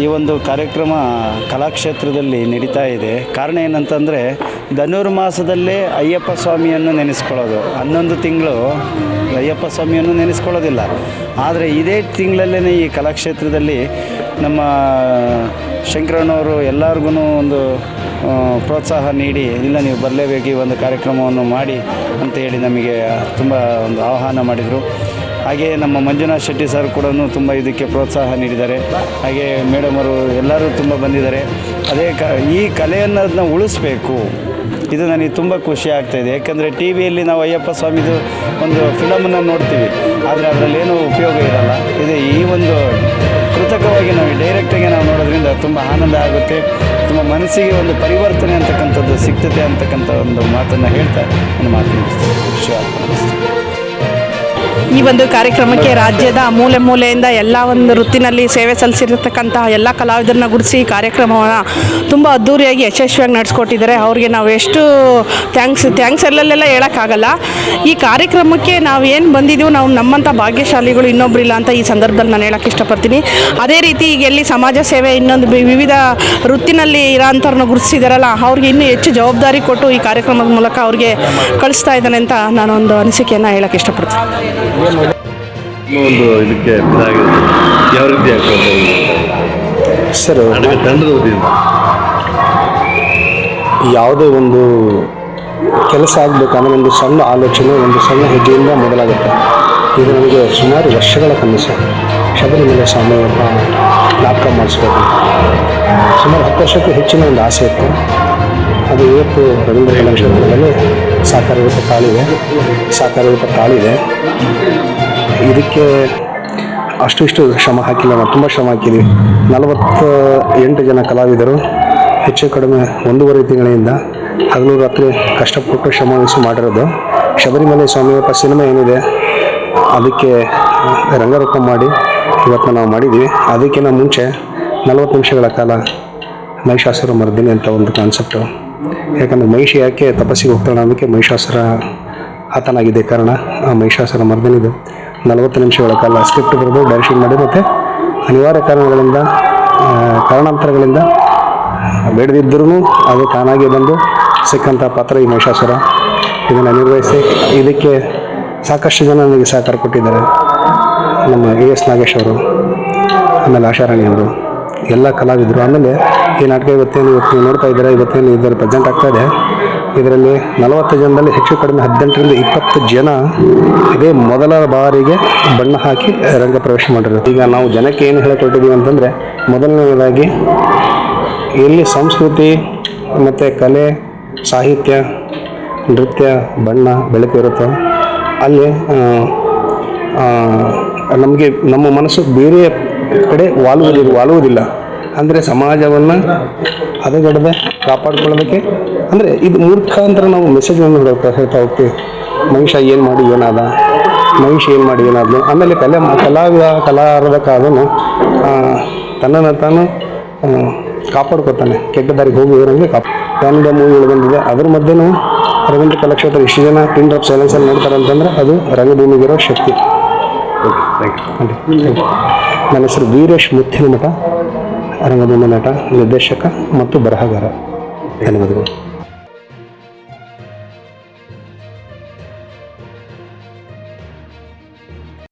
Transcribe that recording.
ಈ ಒಂದು ಕಾರ್ಯಕ್ರಮ ಕಲಾಕ್ಷೇತ್ರದಲ್ಲಿ ನಡೀತಾ ಇದೆ. ಕಾರಣ ಏನಂತಂದರೆ ಧನುರ್ಮಾಸದಲ್ಲೇ ಅಯ್ಯಪ್ಪ ಸ್ವಾಮಿಯನ್ನು ನೆನೆಸ್ಕೊಳ್ಳೋದು. 11 ತಿಂಗಳು ಅಯ್ಯಪ್ಪ ಸ್ವಾಮಿಯನ್ನು ನೆನೆಸ್ಕೊಳ್ಳೋದಿಲ್ಲ. ಆದರೆ ಇದೇ ತಿಂಗಳಲ್ಲೇ ಈ ಕಲಾಕ್ಷೇತ್ರದಲ್ಲಿ ನಮ್ಮ ಶಂಕರಣ್ಣವರು ಎಲ್ಲರಿಗೂ ಒಂದು ಪ್ರೋತ್ಸಾಹ ನೀಡಿ, ಇಲ್ಲ ನೀವು ಬರಲೇಬೇಕು, ಈ ಒಂದು ಕಾರ್ಯಕ್ರಮವನ್ನು ಮಾಡಿ ಅಂತ ಹೇಳಿ ನಮಗೆ ತುಂಬ ಒಂದು ಆಹ್ವಾನ ಮಾಡಿದರು. ಹಾಗೆ ನಮ್ಮ ಮಂಜುನಾಥ್ ಶೆಟ್ಟಿ ಸರ್ ಕೂಡ ತುಂಬ ಇದಕ್ಕೆ ಪ್ರೋತ್ಸಾಹ ನೀಡಿದ್ದಾರೆ. ಹಾಗೆ ಮೇಡಮರು ಎಲ್ಲರೂ ತುಂಬ ಬಂದಿದ್ದಾರೆ. ಅದೇ ಈ ಕಲೆಯನ್ನು ಉಳಿಸ್ಬೇಕು, ಇದು ನನಗೆ ತುಂಬ ಖುಷಿ ಆಗ್ತಾಯಿದೆ. ಯಾಕಂದರೆ ಟಿ ವಿಯಲ್ಲಿ ನಾವು ಅಯ್ಯಪ್ಪ ಸ್ವಾಮಿದು ಒಂದು ಫಿಲಮನ್ನು ನೋಡ್ತೀವಿ, ಆದರೆ ಅದರಲ್ಲೇನೂ ಉಪಯೋಗ ಇರೋಲ್ಲ. ಇದು ಈ ಒಂದು ಕೃತಕವಾಗಿ ನಾವು ಡೈರೆಕ್ಟಾಗಿ ನಾವು ನೋಡೋದ್ರಿಂದ ತುಂಬ ಆನಂದ ಆಗುತ್ತೆ. ತುಂಬ ಮನಸ್ಸಿಗೆ ಒಂದು ಪರಿವರ್ತನೆ ಅಂತಕ್ಕಂಥದ್ದು ಸಿಗ್ತದೆ ಅಂತಕ್ಕಂಥ ಒಂದು ಮಾತನ್ನು ಹೇಳ್ತಾ ನನ್ನ ಮಾತು ಮುಗಿಸ್ತೇನೆ. ಈ ಒಂದು ಕಾರ್ಯಕ್ರಮಕ್ಕೆ ರಾಜ್ಯದ ಮೂಲೆ ಮೂಲೆಯಿಂದ ಎಲ್ಲ ಒಂದು ವೃತ್ತಿನಲ್ಲಿ ಸೇವೆ ಸಲ್ಲಿಸಿರತಕ್ಕಂಥ ಎಲ್ಲ ಕಲಾವಿದರನ್ನ ಗುರುತಿಸಿ ಕಾರ್ಯಕ್ರಮವನ್ನು ತುಂಬ ಅದ್ಧೂರಿಯಾಗಿ ಯಶಸ್ವಿಯಾಗಿ ನಡೆಸ್ಕೊಟ್ಟಿದ್ದಾರೆ. ಅವ್ರಿಗೆ ನಾವು ಎಷ್ಟು ಥ್ಯಾಂಕ್ಸ್ ಎಲ್ಲೆಲ್ಲ ಹೇಳೋಕ್ಕಾಗಲ್ಲ. ಈ ಕಾರ್ಯಕ್ರಮಕ್ಕೆ ನಾವು ಏನು ಬಂದಿದ್ದೀವೋ ನಾವು ನಮ್ಮಂಥ ಭಾಗ್ಯಶಾಲಿಗಳು ಇನ್ನೊಬ್ಬರಿಲ್ಲ ಅಂತ ಈ ಸಂದರ್ಭದಲ್ಲಿ ನಾನು ಹೇಳೋಕ್ಕೆ ಇಷ್ಟಪಡ್ತೀನಿ. ಅದೇ ರೀತಿ ಈಗ ಎಲ್ಲಿ ಸಮಾಜ ಸೇವೆ ಇನ್ನೊಂದು ವಿವಿಧ ವೃತ್ತಿನಲ್ಲಿ ಇರೋಂಥವ್ರನ್ನ ಗುರುತಿಸಿದಾರಲ್ಲ, ಅವ್ರಿಗೆ ಇನ್ನೂ ಹೆಚ್ಚು ಜವಾಬ್ದಾರಿ ಕೊಟ್ಟು ಈ ಕಾರ್ಯಕ್ರಮದ ಮೂಲಕ ಅವ್ರಿಗೆ ಕಳಿಸ್ತಾ ಇದ್ದಾನೆ ಅಂತ ನಾನೊಂದು ಅನಿಸಿಕೆಯನ್ನು ಹೇಳೋಕ್ಕೆ ಇಷ್ಟಪಡ್ತೀನಿ. ಒಂದು ಇದಕ್ಕೆ ಯಾವ ರೀತಿ ಆಗ್ತದೆ ಸರ್? ತಂಡದ ಯಾವುದೇ ಒಂದು ಕೆಲಸ ಆಗಬೇಕಂದ್ರೆ ಒಂದು ಸಣ್ಣ ಆಲೋಚನೆ, ಒಂದು ಸಣ್ಣ ಹೆಜ್ಜೆಯಿಂದ ಮೊದಲಾಗುತ್ತೆ. ಇದು ನನಗೆ ಸುಮಾರು ವರ್ಷಗಳ ಕನಸು. ಶಬರಿಮಲೆ ಸ್ವಾಮಿಯವ್ರನ್ನ ನಾಟಕ ಮಾಡಿಸ್ಬೇಕಂತ ಸುಮಾರು 10 ವರ್ಷಕ್ಕೂ ಹೆಚ್ಚಿನ ಒಂದು ಆಸೆ ಇತ್ತು. ಅದು ಇವತ್ತು ರವೀಂದ್ರ ಕಲಾಕ್ಷೇತ್ರದಲ್ಲಿ ಸಾಕಾರೂಪ ತಾಳಿದೆ. ಇದಕ್ಕೆ ಅಷ್ಟು ಶ್ರಮ ಹಾಕಿಲ್ಲ, ನಾವು ತುಂಬ ಶ್ರಮ ಹಾಕಿದ್ದೀವಿ. 48 ಜನ ಕಲಾವಿದರು ಹೆಚ್ಚು ಕಡಿಮೆ 1.5 ತಿಂಗಳಿಂದ ಹಗಲು ರಾತ್ರಿ ಕಷ್ಟಪಟ್ಟು ಶ್ರಮವಹಿಸಿ ಮಾಡಿರೋದು. ಶಬರಿಮಲೆ ಸ್ವಾಮಿಯಪ್ಪ ಸಿನಿಮಾ ಏನಿದೆ ಅದಕ್ಕೆ ರಂಗರೂಪ ಮಾಡಿ ಇವತ್ತು ನಾವು ಮಾಡಿದ್ವಿ. ಅದಕ್ಕಿಂತ ಮುಂಚೆ 40 ನಿಮಿಷಗಳ ಕಾಲ ಮಹಿಷಾಸುರ ಮರ್ದಿನಿ ಅಂತ ಒಂದು ಕಾನ್ಸೆಪ್ಟು. ಯಾಕಂದರೆ ಮಹಿಷಿ ಯಾಕೆ ತಪಸ್ಸಿಗೆ ಹೋಗ್ತಾಳೆ ಅನ್ನೋದಕ್ಕೆ ಮಹಿಷಾಸುರ ಆತನಾಗಿದೆ ಕಾರಣ. ಆ ಮಹಿಷಾಸುರ ಮರ್ದಿನಿದು 40 ನಿಮಿಷಗಳ ಕಾಲ ಸ್ಕ್ರಿಪ್ಟ್ ಬರೆದು ಡೈರೆಕ್ಷನ್ ಮಾಡಿ, ಮತ್ತು ಅನಿವಾರ್ಯ ಕಾರಣಾಂತರಗಳಿಂದ ಬೇಡದಿದ್ದರೂ ಅದು ತಾನಾಗಿ ಬಂದು ಸಿಕ್ಕಂಥ ಪಾತ್ರ ಈ ಮಹಿಷಾಸುರ. ಇದನ್ನು ನಿರ್ವಹಿಸಿ ಇದಕ್ಕೆ ಸಾಕಷ್ಟು ಜನ ನನಗೆ ಸಹಕಾರ ಕೊಟ್ಟಿದ್ದಾರೆ. ನಮ್ಮ AS ನಾಗೇಶ್ ಅವರು, ಆಮೇಲೆ ಆಶಾರಾಣಿ ಅವರು, ಎಲ್ಲ ಕಲಾವಿದರು. ಆಮೇಲೆ ಈ ನಾಟಕ ಇವತ್ತೇನು ನೋಡ್ತಾ ಇದ್ದಾರೆ, ಇವತ್ತೇನು ಇದರಲ್ಲಿ ಪ್ರೆಸೆಂಟ್ ಆಗ್ತಾ ಇದೆ. ಇದರಲ್ಲಿ 40 ಜನದಲ್ಲಿ ಹೆಚ್ಚು ಕಡಿಮೆ 18ರಿಂದ 20 ಜನ ಇದೇ ಮೊದಲ ಬಾರಿಗೆ ಬಣ್ಣ ಹಾಕಿ ರಂಗ ಪ್ರವೇಶ ಮಾಡಿರೋದು. ಈಗ ನಾವು ಜನಕ್ಕೆ ಏನು ಹೇಳಿಕೊಟ್ಟಿದ್ದೀವಿ ಅಂತಂದರೆ, ಮೊದಲನೇದಾಗಿ ಎಲ್ಲಿ ಸಂಸ್ಕೃತಿ ಮತ್ತು ಕಲೆ, ಸಾಹಿತ್ಯ, ನೃತ್ಯ, ಬಣ್ಣ, ಬೆಳಕು ಇರುತ್ತೋ ಅಲ್ಲಿ ನಮಗೆ ನಮ್ಮ ಮನಸ್ಸು ಬೇರೆ ಕಡೆ ವಾಲುವುದಿಲ್ಲ. ಅಂದರೆ ಸಮಾಜವನ್ನು ಹದಗೆಡದೆ ಕಾಪಾಡ್ಕೊಳ್ಳೋದಕ್ಕೆ, ಅಂದರೆ ಇದು ಮೂರ್ಖಾಂತರ ನಾವು ಮೆಸೇಜನ್ನು ಹೇಳ್ತಾ ಹೋಗ್ತೀವಿ. ಮನುಷ್ಯ ಏನು ಮಾಡಿ ಏನಾದ, ಮನುಷ್ಯ ಏನು ಮಾಡಿ ಏನಾದ್ಲು. ಆಮೇಲೆ ಕಲಾವಿದ ಕಾದನು ತನ್ನನ್ನು ತಾನು ಕಾಪಾಡ್ಕೊತಾನೆ, ಕೆಟ್ಟ ದಾರಿಗೆ ಹೋಗಿ ಇರೋಂಗೆ ಕನ್ನಡ ಮೂವಿಗಳು ಬಂದಿದೆ. ಅದ್ರ ಮಧ್ಯೆನೂ ರವೀಂದ್ರ ಕಲಾಕ್ಷೇತ್ರ ಇಷ್ಟು ಜನ ಪಿನ್ ಡ್ರಾಪ್ ಸೈಲೆನ್ಸಲ್ಲಿ ನೋಡ್ತಾರೆ ಅಂತಂದರೆ ಅದು ರಂಗಭೂಮಿಗಿರೋ ಶಕ್ತಿ. ನನ್ನ ಹೆಸರು ವೀರೇಶ್ ಮುತ್ತಿನಮಠ, ರಂಗಭೂಮಿ ನಟ, ನಿರ್ದೇಶಕ ಮತ್ತು ಬರಹಗಾರ. ಧನ್ಯವಾದಗಳು.